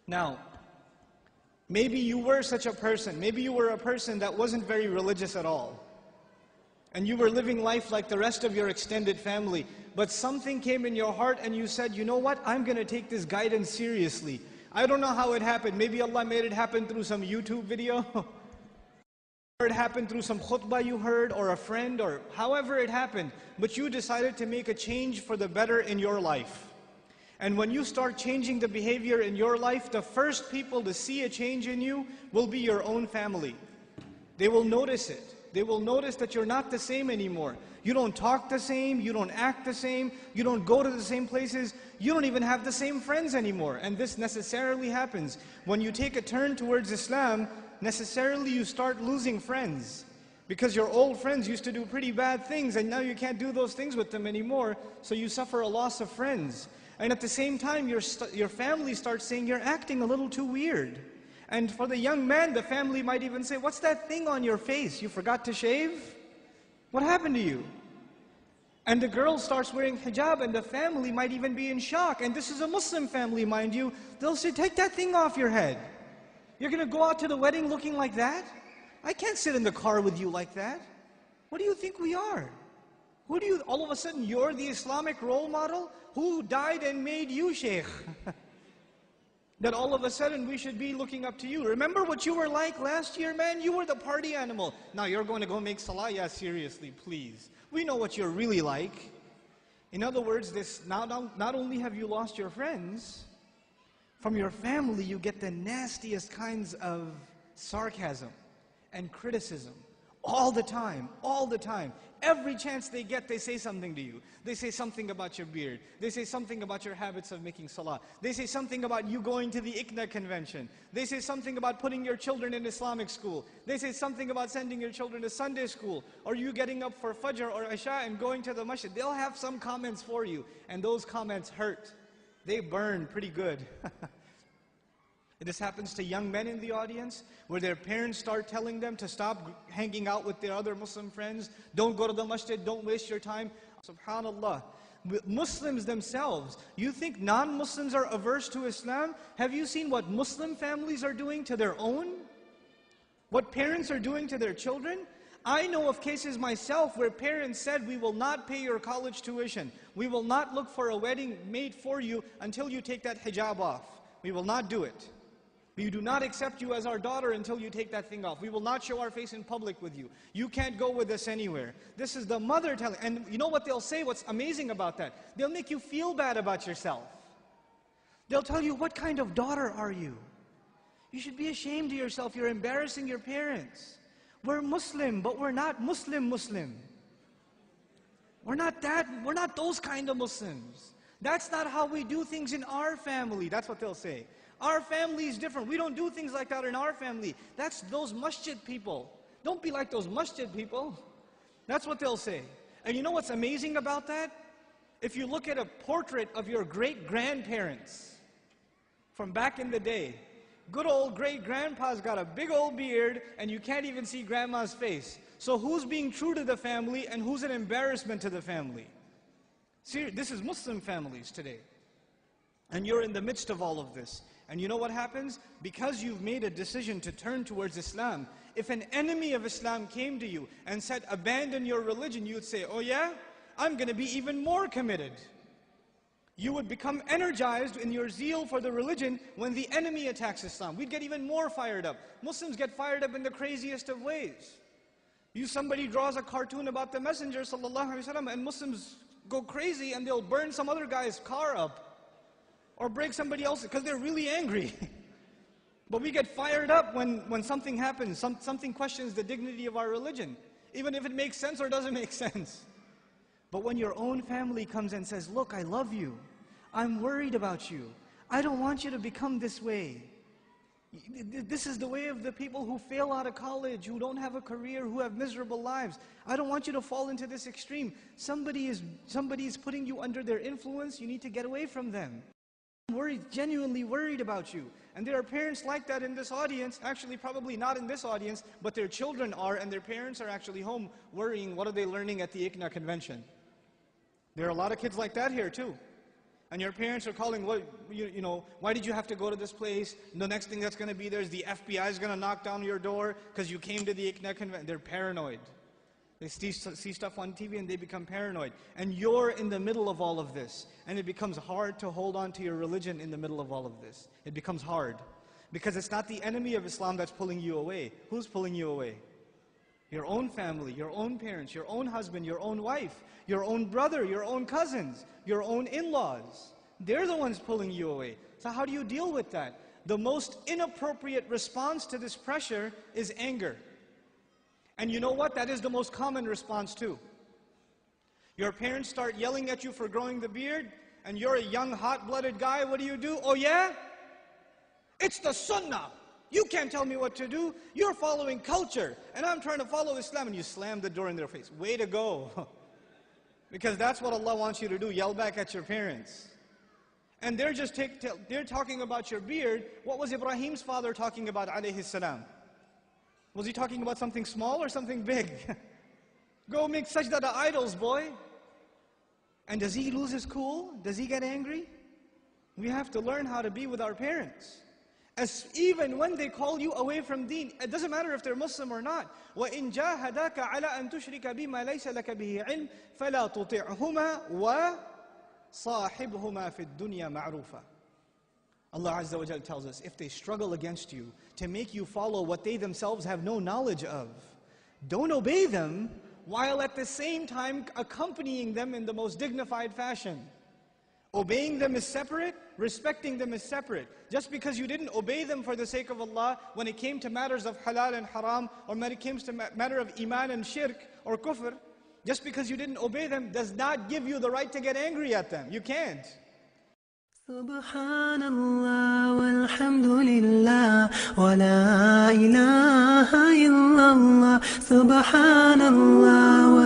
Now, maybe you were such a person. Maybe you were a person that wasn't very religious at all. And you were living life like the rest of your extended family. But something came in your heart and you said, you know what? I'm going to take this guidance seriously. I don't know how it happened. Maybe Allah made it happen through some YouTube video. Or it happened through some khutbah you heard, or a friend, or however it happened. But you decided to make a change for the better in your life. And when you start changing the behavior in your life, the first people to see a change in you will be your own family. They will notice it. They will notice that you're not the same anymore. You don't talk the same, you don't act the same, you don't go to the same places, you don't even have the same friends anymore. And this necessarily happens. When you take a turn towards Islam, necessarily you start losing friends. Because your old friends used to do pretty bad things and now you can't do those things with them anymore, so you suffer a loss of friends. And at the same time, your family starts saying, you're acting a little too weird. And for the young man, the family might even say, what's that thing on your face? You forgot to shave? What happened to you? And the girl starts wearing hijab and the family might even be in shock. And this is a Muslim family, mind you. They'll say, take that thing off your head. You're going to go out to the wedding looking like that? I can't sit in the car with you like that. What do you think we are? All of a sudden, you're the Islamic role model? Who died and made you sheikh? That all of a sudden we should be looking up to you. Remember what you were like last year, man? You were the party animal. Now you're going to go make salah? Yeah, seriously, please. We know what you're really like. In other words, not only have you lost your friends, from your family you get the nastiest kinds of sarcasm and criticism. All the time, all the time. Every chance they get, they say something to you. They say something about your beard. They say something about your habits of making salah. They say something about you going to the ICNA convention. They say something about putting your children in Islamic school. They say something about sending your children to Sunday school, or you getting up for Fajr or Isha and going to the masjid. They'll have some comments for you, and those comments hurt. They burn pretty good. This happens to young men in the audience, where their parents start telling them to stop hanging out with their other Muslim friends, don't go to the masjid, don't waste your time. SubhanAllah. Muslims themselves, you think non-Muslims are averse to Islam? Have you seen what Muslim families are doing to their own? What parents are doing to their children? I know of cases myself where parents said, we will not pay your college tuition. We will not look for a wedding made for you until you take that hijab off. We will not do it. We do not accept you as our daughter until you take that thing off. We will not show our face in public with you. You can't go with us anywhere. This is the mother telling. And you know what they'll say? What's amazing about that? They'll make you feel bad about yourself. They'll tell you, what kind of daughter are you? You should be ashamed of yourself. You're embarrassing your parents. We're Muslim, but we're not Muslim. We're not those kind of Muslims. That's not how we do things in our family. That's what they'll say. Our family is different. We don't do things like that in our family. That's those masjid people. Don't be like those masjid people. That's what they'll say. And you know what's amazing about that? If you look at a portrait of your great-grandparents from back in the day, good old great-grandpa's got a big old beard and you can't even see grandma's face. So who's being true to the family and who's an embarrassment to the family? See, this is Muslim families today. And you're in the midst of all of this. And you know what happens? Because you've made a decision to turn towards Islam, if an enemy of Islam came to you and said, abandon your religion, you'd say, oh yeah? I'm going to be even more committed. You would become energized in your zeal for the religion when the enemy attacks Islam. We'd get even more fired up. Muslims get fired up in the craziest of ways. Somebody draws a cartoon about the Messenger ﷺ, and Muslims go crazy and they'll burn some other guy's car up. Or break somebody else's, because they're really angry. But we get fired up when something happens, something questions the dignity of our religion, even if it makes sense or doesn't make sense. But when your own family comes and says, look, I love you, I'm worried about you, I don't want you to become this way. This is the way of the people who fail out of college, who don't have a career, who have miserable lives. I don't want you to fall into this extreme. Somebody is putting you under their influence, you need to get away from them. Genuinely worried about you. And there are parents like that in this audience, actually probably not in this audience, but their children are, and their parents are actually home worrying, what are they learning at the ICNA convention? There are a lot of kids like that here too. And your parents are calling, what, you know, why did you have to go to this place? The next thing that's going to be there is the FBI is going to knock down your door because you came to the ICNA convention. They're paranoid. They see stuff on TV and they become paranoid. And you're in the middle of all of this. And it becomes hard to hold on to your religion in the middle of all of this. It becomes hard. Because it's not the enemy of Islam that's pulling you away. Who's pulling you away? Your own family, your own parents, your own husband, your own wife, your own brother, your own cousins, your own in-laws. They're the ones pulling you away. So how do you deal with that? The most inappropriate response to this pressure is anger. And you know what? That is the most common response too. Your parents start yelling at you for growing the beard, and you're a young, hot-blooded guy. What do? Oh yeah? It's the sunnah. You can't tell me what to do. You're following culture, and I'm trying to follow Islam, and you slam the door in their face. Way to go. Because that's what Allah wants you to do, yell back at your parents. And they're just they're talking about your beard. What was Ibrahim's father talking about, alayhi salam? Was he talking about something small or something big? Go make sajda to idols, boy. And does he lose his cool? Does he get angry? We have to learn how to be with our parents. Even when they call you away from deen, it doesn't matter if they're Muslim or not. وَإِن جَاهَدَاكَ عَلَىٰ أَن تُشْرِكَ بِمَا لَيْسَ لَكَ بِهِ عِلْمٍ فَلَا تُطِعْهُمَا وَصَاحِبْهُمَا فِي الدُّنْيَا مَعْرُوفًا. Allah Azza wa Jal tells us, if they struggle against you to make you follow what they themselves have no knowledge of, don't obey them while at the same time accompanying them in the most dignified fashion. Obeying them is separate, respecting them is separate. Just because you didn't obey them for the sake of Allah, when it came to matters of halal and haram, or when it came to matter of iman and shirk or kufr, just because you didn't obey them does not give you the right to get angry at them. You can't. Subhanallah walhamdulillah wa la ilaha illallah. Subhanallah.